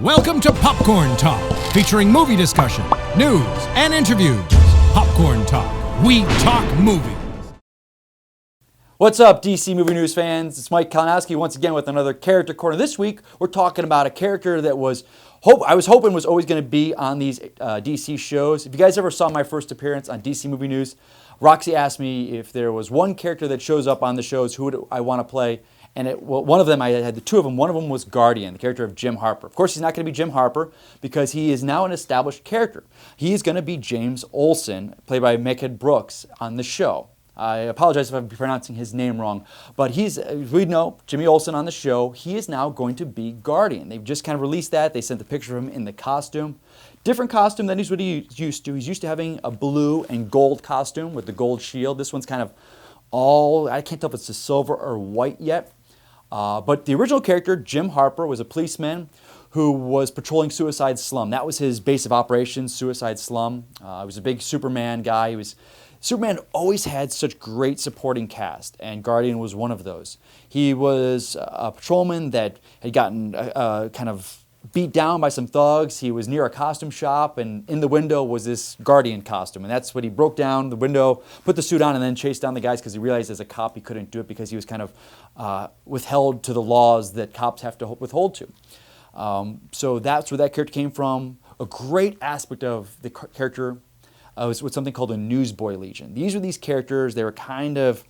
Welcome to Popcorn Talk, featuring movie discussion, news, and interviews. Popcorn Talk. We talk movies. What's up, DC movie news fans? It's Mike Kalinowski once again with another character corner. This week, we're talking about a character that I was hoping was always going to be on these DC shows. If you guys ever saw my first appearance on DC movie news, Roxy asked me if there was one character that shows up on the shows, who would I want to play? And one of them, I had the two of them. One of them was Guardian, the character of Jim Harper. Of course, he's not going to be Jim Harper because he is now an established character. He is going to be James Olsen, played by Mehcad Brooks, on the show. I apologize if I'm pronouncing his name wrong, but we know, Jimmy Olsen on the show, he is now going to be Guardian. They've just kind of released that. They sent the picture of him in the costume. Different costume than he's what he's used to. He's used to having a blue and gold costume with the gold shield. This one's kind of I can't tell if it's a silver or white yet. But the original character, Jim Harper, was a policeman who was patrolling Suicide Slum. That was his base of operations, Suicide Slum. He was a big Superman guy. Superman always had such great supporting cast, and Guardian was one of those. He was a patrolman that had gotten kind of beat down by some thugs. He was near a costume shop, and in the window was this Guardian costume. And that's what he broke down the window, put the suit on, and then chased down the guys because he realized as a cop he couldn't do it because he was kind of withheld to the laws that cops have to withhold to. So that's where that character came from. A great aspect of the character was something called a Newsboy Legion. These were these characters. They were kind of,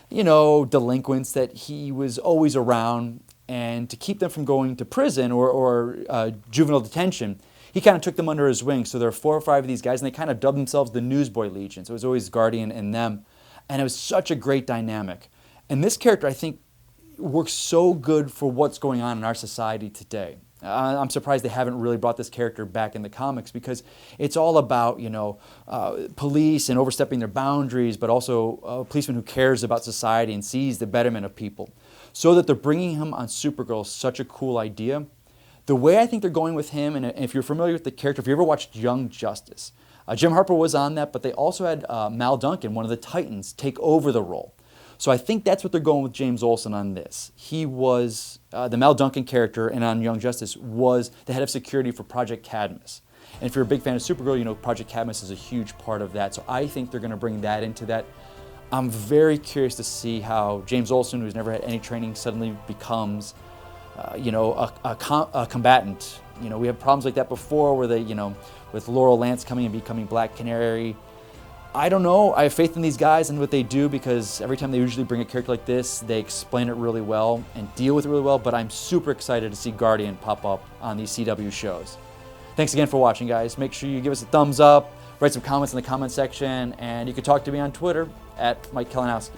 delinquents that he was always around. And to keep them from going to prison or juvenile detention, he kind of took them under his wing. So there are 4 or 5 of these guys, and they kind of dubbed themselves the Newsboy Legion. So it was always Guardian and them. And it was such a great dynamic. And this character, I think, works so good for what's going on in our society today. I'm surprised they haven't really brought this character back in the comics because it's all about, police and overstepping their boundaries, but also a policeman who cares about society and sees the betterment of people. So that they're bringing him on Supergirl is such a cool idea. The way I think they're going with him, and if you're familiar with the character, if you ever watched Young Justice, Jim Harper was on that, but they also had Mal Duncan, one of the Titans, take over the role. So I think that's what they're going with James Olsen on this. He was, the Mal Duncan character, and on Young Justice, was the head of security for Project Cadmus. And if you're a big fan of Supergirl, Project Cadmus is a huge part of that. So I think they're going to bring that into that. I'm very curious to see how James Olsen, who's never had any training, suddenly becomes, a combatant. We have problems like that before where they, with Laurel Lance coming and becoming Black Canary. I don't know. I have faith in these guys and what they do because every time they usually bring a character like this, they explain it really well and deal with it really well. But I'm super excited to see Guardian pop up on these CW shows. Thanks again for watching, guys. Make sure you give us a thumbs up, write some comments in the comment section, and you can talk to me on Twitter at Mike Kalinowski.